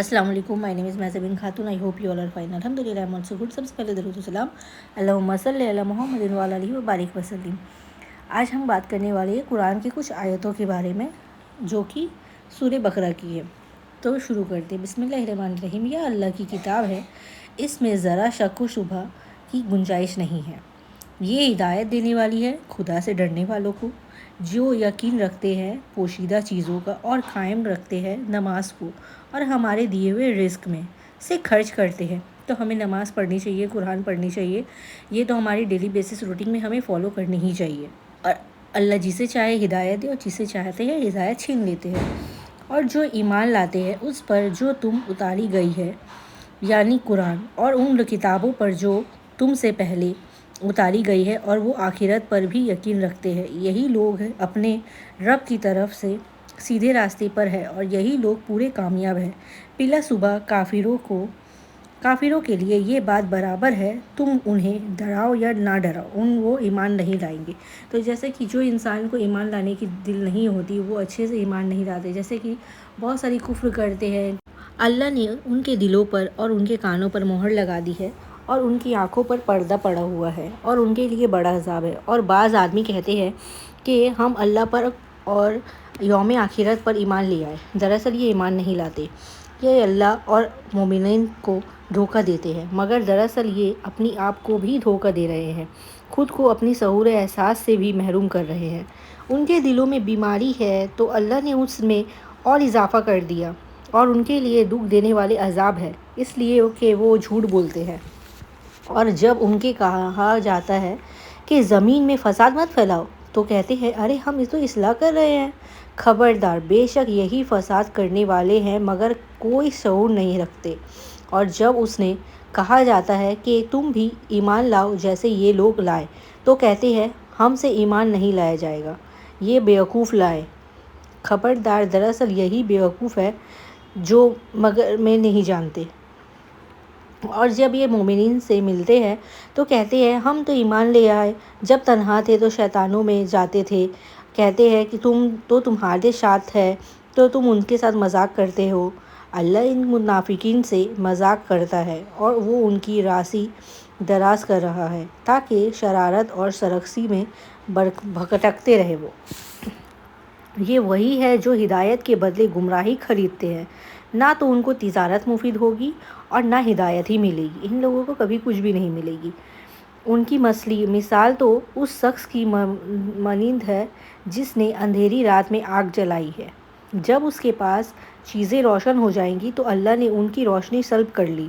अस्सलाम वालेकुम, my name is Mezbin Khatoon. I hope you all are fine. अल्हम्दुलिल्लाह, आई एम ऑल्सो गुड। सबसे पहले दरूद सलाम अल्लाहुम्मा सल्लि अला मुहम्मदिन व अला आलिहि व बारिक वसल्लम। आज हम बात करने वाले हैं कुरान की कुछ आयतों के बारे में जो कि सूरह बकरा की है। तो शुरू करते हैं। बिस्मिल्लाहिर्रहमानिर्रहीम। यह अल्लाह की किताब है, इसमें ज़रा शक व शुबा की गुंजाइश नहीं है। ये हिदायत देने वाली है खुदा से डरने वालों को, जो यकीन रखते हैं पोशीदा चीज़ों का और कायम रखते हैं नमाज को और हमारे दिए हुए रिस्क में से खर्च करते हैं। तो हमें नमाज़ पढ़नी चाहिए, कुरान पढ़नी चाहिए। ये तो हमारी डेली बेसिस रूटीन में हमें फॉलो करनी ही चाहिए। और अल्लाह जिसे चाहे हिदायत दे और जिसे चाहते हैं हिदायत छीन लेते हैं। और जो ईमान लाते हैं उस पर जो तुम उतारी गई है, यानी कुरान, और उन किताबों पर जो तुमसे पहले उतारी गई है, और वो आखिरत पर भी यकीन रखते हैं, यही लोग अपने रब की तरफ से सीधे रास्ते पर है और यही लोग पूरे कामयाब हैं। बिला सुबह काफिरों के लिए ये बात बराबर है, तुम उन्हें डराओ या ना डराओ, वो ईमान नहीं लाएंगे। तो जैसे कि जो इंसान को ईमान लाने की दिल नहीं होती वो अच्छे से ईमान नहीं लाते, जैसे कि बहुत सारी कुफ्र करते हैं। अल्लाह ने उनके दिलों पर और उनके कानों पर मोहर लगा दी है और उनकी आंखों पर पर्दा पड़ा हुआ है और उनके लिए बड़ा अजाब है। और बाज़ आदमी कहते हैं कि हम अल्लाह पर और यौम आखिरत पर ईमान ले आए, दरअसल ये ईमान नहीं लाते। ये अल्लाह और मोमिनीन को धोखा देते हैं, मगर दरअसल ये अपनी आप को भी धोखा दे रहे हैं, खुद को अपनी सहूर एहसास से भी महरूम कर रहे हैं। उनके दिलों में बीमारी है तो अल्लाह ने उसमें और इजाफ़ा कर दिया और उनके लिए दुख देने वाले अजाब है, इसलिए कि वो झूठ बोलते हैं। और जब उनके कहा जाता है कि ज़मीन में फसाद मत फैलाओ तो कहते हैं अरे हम तो इस्लाह कर रहे हैं। खबरदार, बेशक यही फसाद करने वाले हैं मगर कोई शऊर नहीं रखते। और जब उसने कहा जाता है कि तुम भी ईमान लाओ जैसे ये लोग लाए, तो कहते हैं हमसे ईमान नहीं लाया जाएगा, ये बेवकूफ़ लाए। खबरदार, दरअसल यही बेवकूफ़ है जो मगर में नहीं जानते। और जब ये मोमिनीन से मिलते हैं तो कहते हैं हम तो ईमान ले आए, जब तन्हा थे तो शैतानों में जाते थे, कहते हैं कि तुम्हारे साथ है तो तुम उनके साथ मजाक करते हो। अल्लाह इन मुनाफिकीन से मजाक करता है और वो उनकी राशि दराज कर रहा है ताकि शरारत और सरकसी में भटकते रहे। ये वही है जो हिदायत के बदले गुमराही खरीदते हैं। ना तो उनको तिजारत मुफीद होगी और ना हिदायत ही मिलेगी। इन लोगों को कभी कुछ भी नहीं मिलेगी। उनकी मिसाल तो उस शख्स की मानिंद है जिसने अंधेरी रात में आग जलाई है। जब उसके पास चीज़ें रोशन हो जाएंगी तो अल्लाह ने उनकी रोशनी सल्ब कर ली।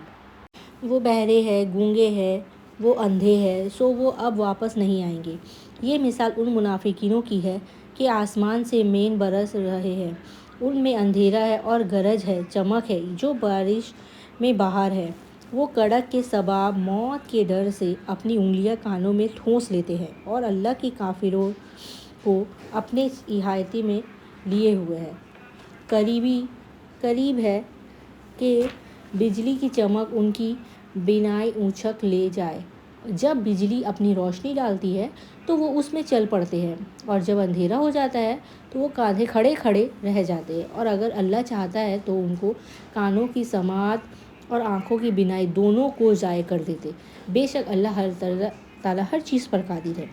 वो बहरे हैं, गूंगे हैं, वो अंधे हैं, सो वो अब वापस नहीं आएंगे। ये मिसाल उन मुनाफिकीनों की है कि आसमान से मेन बरस रहे हैं, उनमें अंधेरा है और गरज है, चमक है, जो बारिश में बाहर है। वो कड़क के सबाब मौत के डर से अपनी उंगलियां कानों में ठूंस लेते हैं और अल्लाह के काफिरों को अपने इहाते में लिए हुए हैं। करीब है कि बिजली की चमक उनकी बिनाई ऊंचक ले जाए। जब बिजली अपनी रोशनी डालती है तो वो उसमें चल पड़ते हैं, और जब अंधेरा हो जाता है तो वो कांधे खड़े खड़े रह जाते हैं। और अगर अल्लाह चाहता है तो उनको कानों की समात और आँखों की बिनाई दोनों को ज़ाय कर देते। बेशक अल्लाह ताला हर चीज़ पर कादिर है।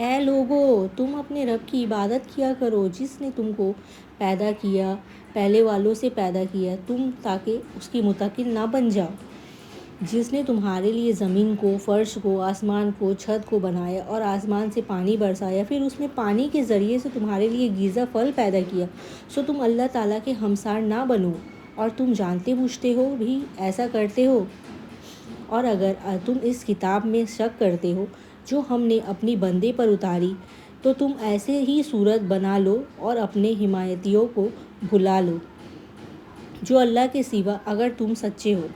ऐ लोगो, तुम अपने रब की इबादत किया करो जिसने तुमको पैदा किया, पहले वालों से पैदा किया, तुम ताकि उसकी मुताकिल ना बन जाओ। जिसने तुम्हारे लिए ज़मीन को, फ़र्श को, आसमान को, छत को बनाया और आसमान से पानी बरसाया, फिर उसमें पानी के ज़रिए से तुम्हारे लिए गीज़ा फल पैदा किया। सो तुम अल्लाह ताला के हमसार ना बनो, और तुम जानते बूझते हो भी ऐसा करते हो। और अगर तुम इस किताब में शक करते हो जो हमने अपनी बंदे पर उतारी, तो तुम ऐसे ही सूरत बना लो और अपने हिमायतियों को भुला लो जो अल्लाह के सिवा, अगर तुम सच्चे हो।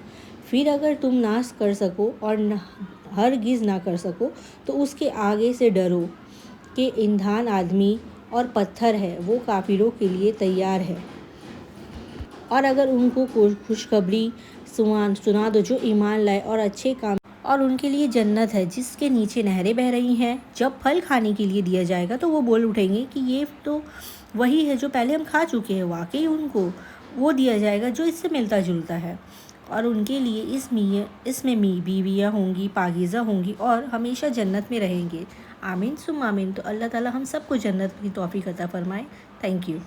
फिर अगर तुम नाश कर सको और हरगिज़ ना कर सको तो उसके आगे से डरो कि ईंधन आदमी और पत्थर है, वो काफिरों के लिए तैयार है। और अगर उनको खुशखबरी सुना दो जो ईमान लाए और अच्छे काम, और उनके लिए जन्नत है जिसके नीचे नहरें बह रही हैं। जब फल खाने के लिए दिया जाएगा तो वो बोल उठेंगे कि ये तो वही है जो पहले हम खा चुके हैं। वाकई उनको وہ دیا جائے گا جو اس سے ملتا جلتا ہے، اور ان کے لیے اس میں بیویاں ہوں گی، پاکیزہ ہوں گی، اور ہمیشہ جنت میں رہیں گے۔ آمین ثم آمین۔ تو اللہ تعالیٰ ہم سب کو جنت کی توفیق عطا فرمائے۔ Thank you.